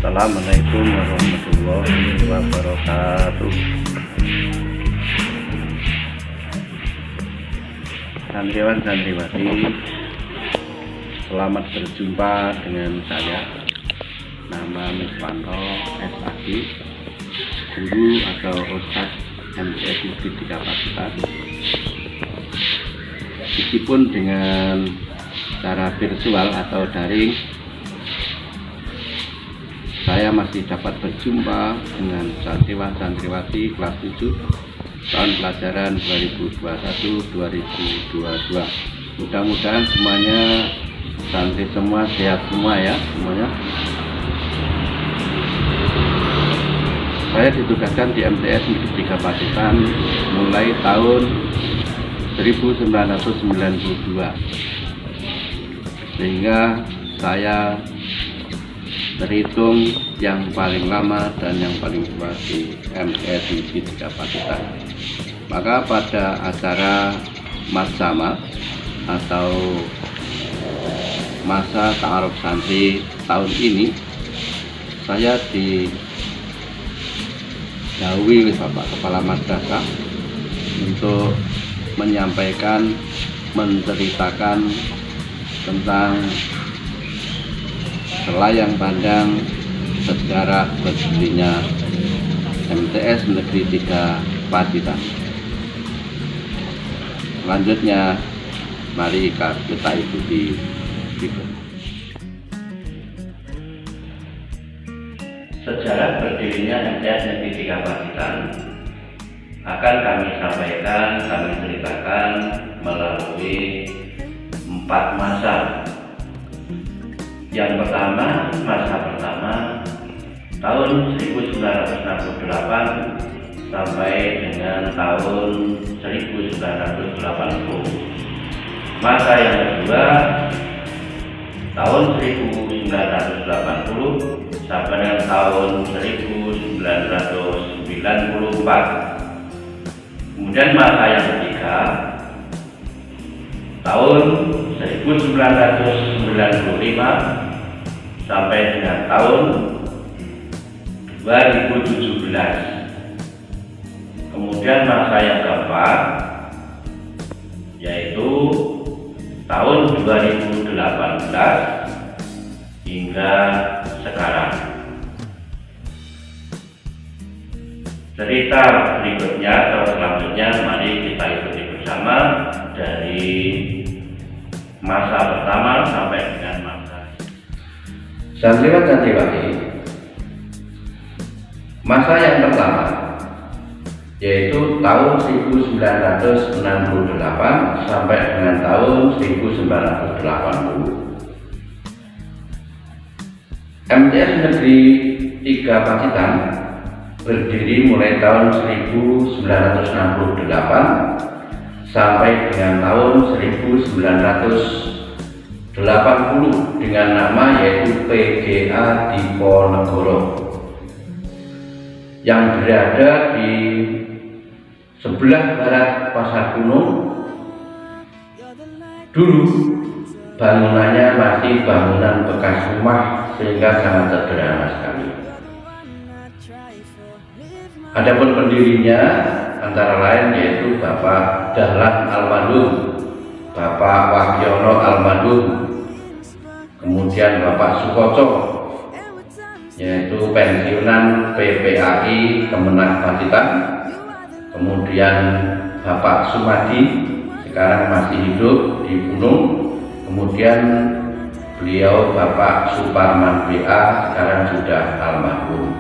Assalamualaikum warahmatullahi wabarakatuh. Santriwan santriwati, selamat berjumpa dengan saya. Nama Miswanto SAG, guru atau Ustadz MTS Negeri 3 Pacitan. Meskipun dengan cara virtual atau daring, saya masih dapat berjumpa dengan santriwan santriwati kelas 7 tahun pelajaran 2021-2022. Mudah-mudahan semuanya santri semua sehat semua ya semuanya. Saya ditugaskan di MTS Negeri 3 Pacitan mulai tahun 1992, sehingga saya terhitung yang paling lama dan yang paling tua di MTS Negeri 3 Pacitan. Maka pada acara Matsama atau masa ta'aruf santri tahun ini, saya didahului oleh Bapak Kepala Madrasah untuk menceritakan tentang selayang pandang sejarah berdirinya MTS Negeri 3 Pacitan. Selanjutnya, mari kita ikuti video. Sejarah berdirinya MTS Negeri 3 Pacitan akan kami sampaikan, kami ceritakan melalui 4 masa. Yang pertama, masa pertama tahun 1968 sampai dengan tahun 1980. Masa yang kedua tahun 1980 sampai dengan tahun 1994. Kemudian masa yang ketiga tahun 1995 sampai dengan tahun 2017. Kemudian masa yang keempat yaitu tahun 2018 hingga sekarang. Cerita berikutnya atau selanjutnya mari kita ikuti bersama dari masa pertama sampai dengan masa. Santriwan santriwati, masa yang pertama yaitu tahun 1968 sampai dengan tahun 1980. MTS Negeri 3 Pacitan berdiri mulai tahun 1968 sampai dengan tahun 1980 dengan nama yaitu PGA Diponegoro yang berada di sebelah barat Pasar Gunung. Dulu bangunannya masih bangunan bekas rumah sehingga sangat sederhana sekali. Adapun pendirinya antara lain yaitu Bapak Dahlan Almarhum, Bapak Wahyono Almarhum, kemudian Bapak Sukoco yaitu pensiunan PPAI Kemenang Pacitan, kemudian Bapak Sumadi sekarang masih hidup di Gunung, kemudian beliau Bapak Suparman BA sekarang sudah almarhum.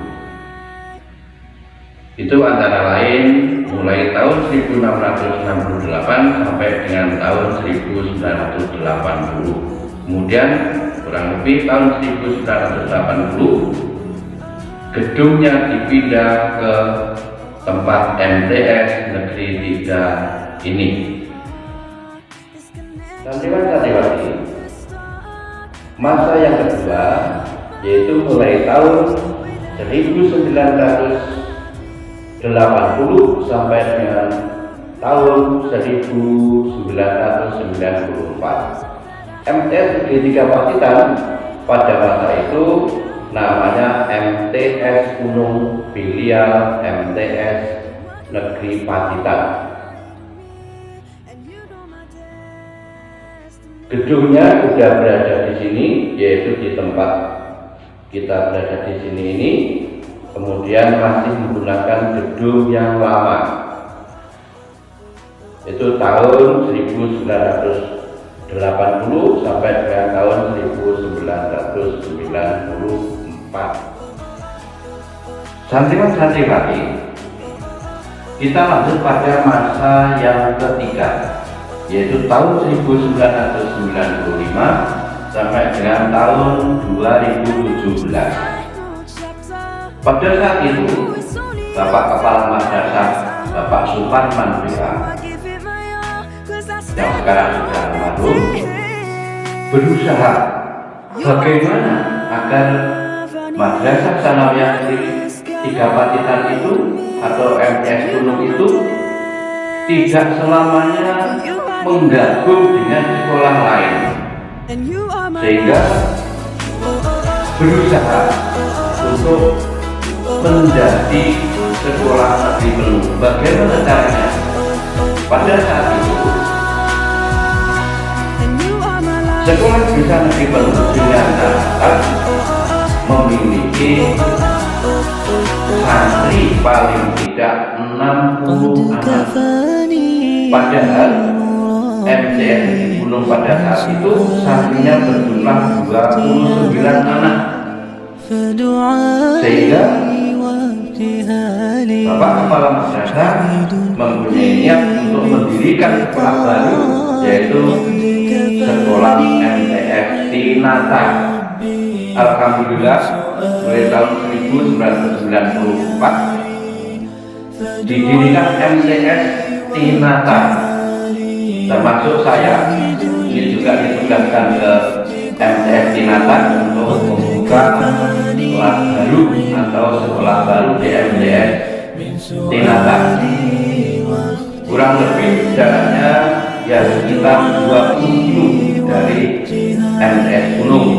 Itu antara lain mulai tahun 1668 sampai dengan tahun 1980. Kemudian kurang lebih tahun 1980 gedungnya dipindah ke tempat MTS Negeri 3 ini. Santriwan santriwati, masa yang kedua yaitu mulai tahun 1980 sampai dengan tahun 1994. MTS Negeri 3 Pacitan pada masa itu namanya MTS Gunung Filial MTS Negeri Pacitan. Gedungnya sudah berada di sini, yaitu di tempat kita berada di sini ini. Kemudian masih menggunakan gedung yang lama, itu tahun 1980 sampai dengan tahun 1994. Santriwan-santriwati, kita lanjut pada masa yang ketiga, yaitu tahun 1995 sampai dengan tahun 2017. Pada saat itu, Bapak Kepala Madrasah, Bapak Suparman BA, yang sekarang sudah almarhum, berusaha bagaimana agar Madrasah Tsanawiyah Negeri 3 Pacitan itu atau MTS Gunung itu tidak selamanya menggabung dengan sekolah lain, sehingga berusaha untuk menjadi sekolah negeri penuh. Bagaimana caranya? Pada saat itu sekolah bisa negeri penuh dengan catatan memiliki santri paling tidak 60 anak. Padahal MTS Negeri Gunung pada saat itu santrinya berjumlah 29 anak. Sehingga Bapak Kepala Madrasah mempunyai niat untuk mendirikan sekolah baru, yaitu sekolah MTS Tinata. Alhamdulillah, mulai tahun 1994 didirikan MTS Tinata, termasuk saya ini juga ditugaskan ke MTS Tinata untuk membuka sekolah baru atau sekolah baru di MTS Tinata. Kurang lebih jaraknya ya sekitar 20 km dari MTS Gunung.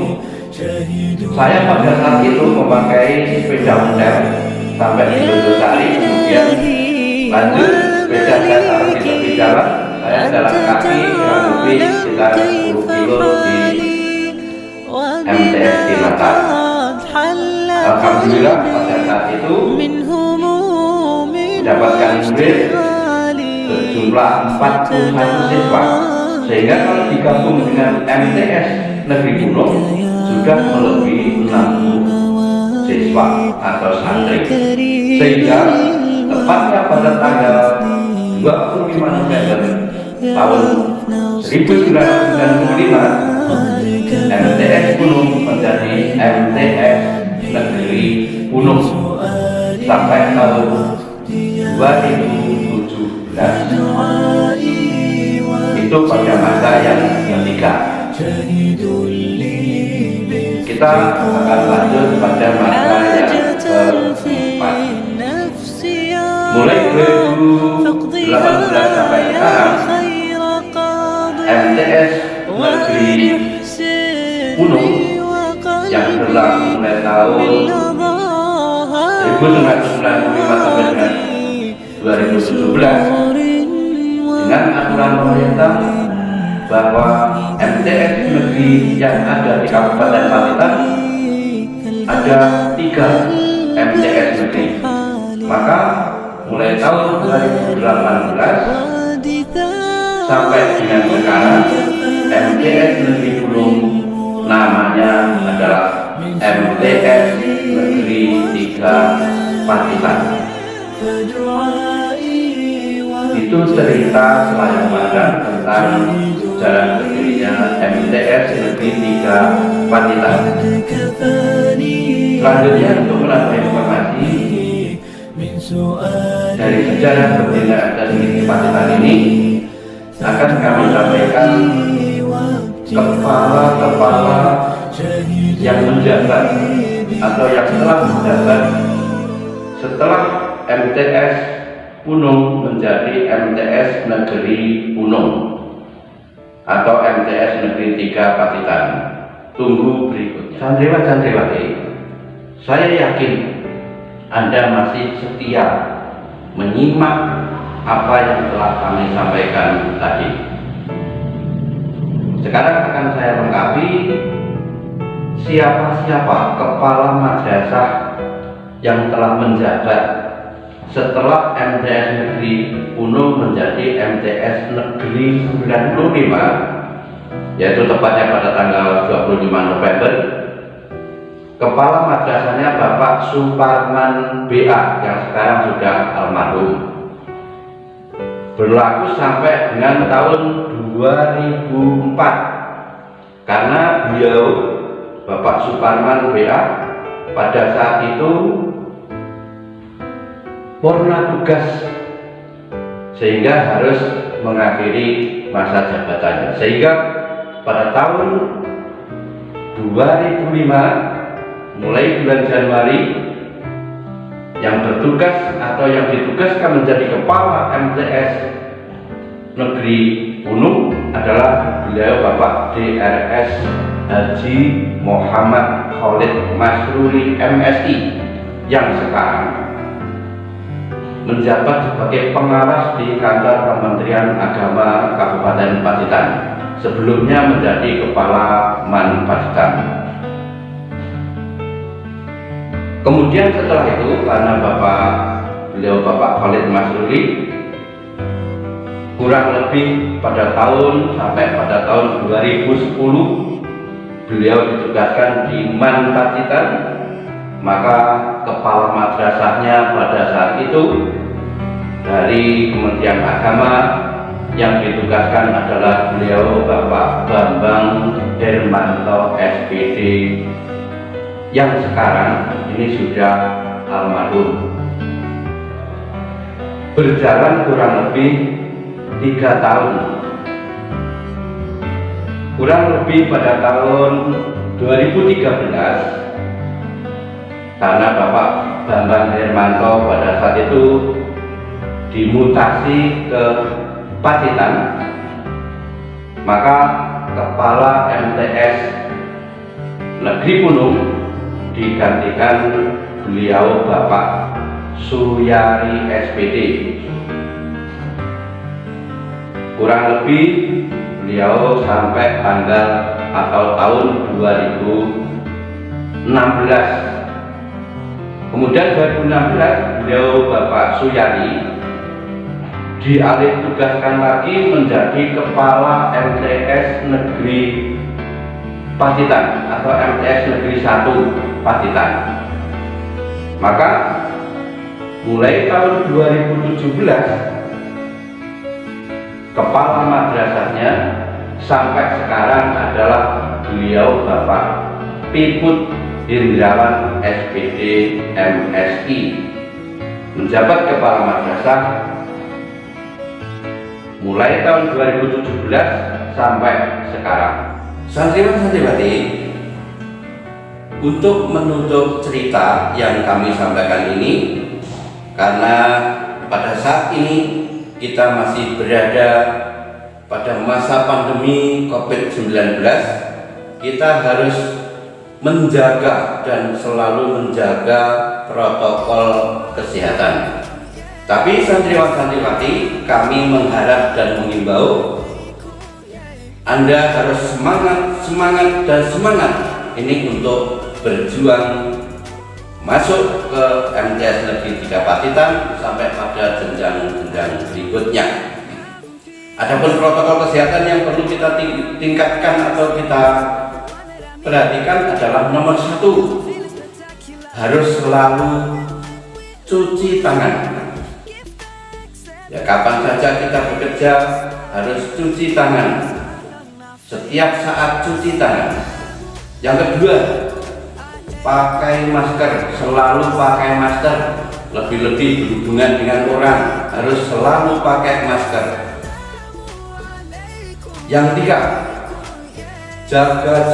Saya pada saat itu memakai sepeda motor sampai di Lodosari, kemudian lanjut sepeda saya taruh di tepi jalan. Saya jalan kaki kurang lebih sekitar 10 km di MTS Tinata. Alhamdulillah pada saat itu mendapatkan murid berjumlah 41 siswa, sehingga kalau digabung dengan MTS Negeri Gunung sudah melebihi 60 siswa atau santri. Sehingga tepatnya pada tanggal 25 November tahun 1995 MTS Gunung menjadi MTS Negeri Gunung sampai tahun 2017. Itu pada masa yang ketiga. Kita akan lanjut pada masa yang keempat. Mulai 2018 sampai sekarang, MTS Negeri Gunung yang berlaku mulai tahun 1995 sampai dengan 2017 dengan aturan pemerintah bahwa MTS negeri yang ada di Kabupaten Pacitan ada 3 MTS negeri. Maka mulai tahun 2018 sampai dengan sekarang MTS Negeri Gunung namanya adalah MTS Negeri 3 Pacitan. Itu cerita selayang pandang tentang jalan berdirinya MTS Negeri 3 Pacitan. Selanjutnya untuk menambah informasi dari sejarah berdirinya MTS Negeri Pacitan ini akan kami sampaikan kepala-kepala yang menjabat atau yang telah menjabat setelah MTS Gunung menjadi MTS Negeri Gunung atau MTS Negeri 3 Pacitan. Tunggu berikutnya. Santriwan-santriwati, Saya yakin Anda masih setia menyimak apa yang telah kami sampaikan tadi. Sekarang akan saya lengkapi siapa-siapa kepala madrasah yang telah menjabat setelah MTS Negeri Uno menjadi MTS Negeri 95, yaitu tepatnya pada tanggal 25 November. Kepala madrasahnya Bapak Suparman BA yang sekarang sudah almarhum, berlaku sampai dengan tahun 2004, karena beliau Bapak Suparman BA pada saat itu purna tugas sehingga harus mengakhiri masa jabatannya, sehingga pada tahun 2005 mulai bulan Januari yang bertugas atau yang ditugaskan menjadi kepala MTS Negeri Uno adalah beliau Bapak DRS Haji Muhammad Khalid Masruri MSI yang sekarang menjabat sebagai pengawas di kantor Kementerian Agama Kabupaten Pacitan, sebelumnya menjadi kepala Man Pacitan. Kemudian setelah itu, karena beliau Bapak Khalid Masruri kurang lebih pada tahun 2010 beliau ditugaskan di Man Pacitan, maka kepala madrasahnya pada saat itu dari Kementerian Agama yang ditugaskan adalah beliau Bapak Bambang Hermanto SPD yang sekarang ini sudah almarhum. Berjalan kurang lebih 3 tahun, kurang lebih pada tahun 2013, karena Bapak Bambang Hermanto pada saat itu dimutasi ke Pacitan, maka kepala MTS Negeri Gunung digantikan beliau Bapak Suyari SPD. Kurang lebih beliau sampai tanggal atau tahun 2016. Kemudian 2016 beliau Bapak Suyari dialih tugaskan lagi menjadi kepala MTS Negeri Pacitan atau MTS Negeri 1 Pacitan. Maka mulai tahun 2017 kepala madrasahnya sampai sekarang adalah beliau Bapak Piput Hindrawan SPD MSI, menjabat kepala madrasah mulai tahun 2017 sampai sekarang. Santriwan-santriwati, untuk menutup cerita yang kami sampaikan ini, karena pada saat ini kita masih berada pada masa pandemi COVID-19, kita harus menjaga dan selalu menjaga protokol kesehatan. Tapi santriwan-santriwati, kami mengharap dan mengimbau Anda harus semangat ini untuk berjuang masuk ke MTS Negeri 3 Pacitan sampai pada jenjang-jenjang berikutnya. Adapun protokol kesehatan yang perlu kita tingkatkan atau kita perhatikan adalah nomor 1, harus selalu cuci tangan. Ya, kapan saja kita bekerja harus cuci tangan. Setiap saat cuci tangan. Yang kedua, pakai masker, selalu pakai masker. Lebih-lebih berhubungan dengan orang harus selalu pakai masker. Yang tiga, jaga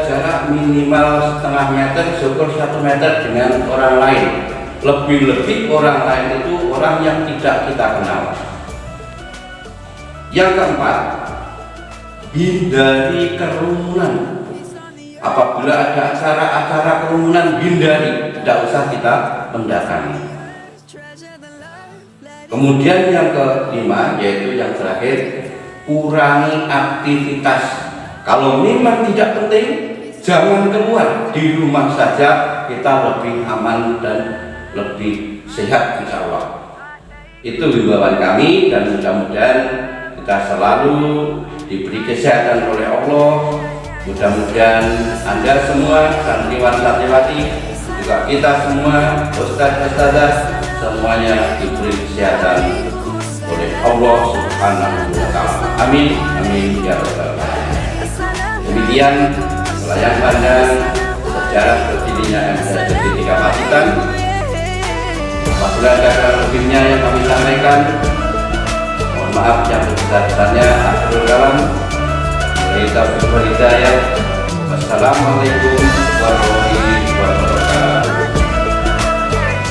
jarak minimal setengah meter, syukur 1 meter dengan orang lain. Lebih-lebih orang lain itu orang yang tidak kita kenal. Yang keempat, hindari kerumunan. Apabila ada acara-acara kerumunan, hindari, tidak usah kita mendatangi. Kemudian yang kelima, yaitu yang terakhir, kurangi aktivitas. Kalau memang tidak penting, jangan keluar, di rumah saja, kita lebih aman dan lebih sehat insya Allah. Itu himbauan kami, dan mudah-mudahan kita selalu diberi kesehatan oleh Allah. Mudah-mudahan Anda semua, santriwan santriwati, juga kita semua, ustadz-ustadzah, semuanya diberi kesehatan oleh Allah Subhanahu wa Ta'ala. Amin, amin ya rabbal alamin. Demikian layang pandang sejarah berdirinya MTS Pacitan. Apabila ada lebihnya yang kami sampaikan, mohon maaf yang sebesar-besarnya. Akhirul kalam. Wassalamualaikum warahmatullahi wabarakatuh.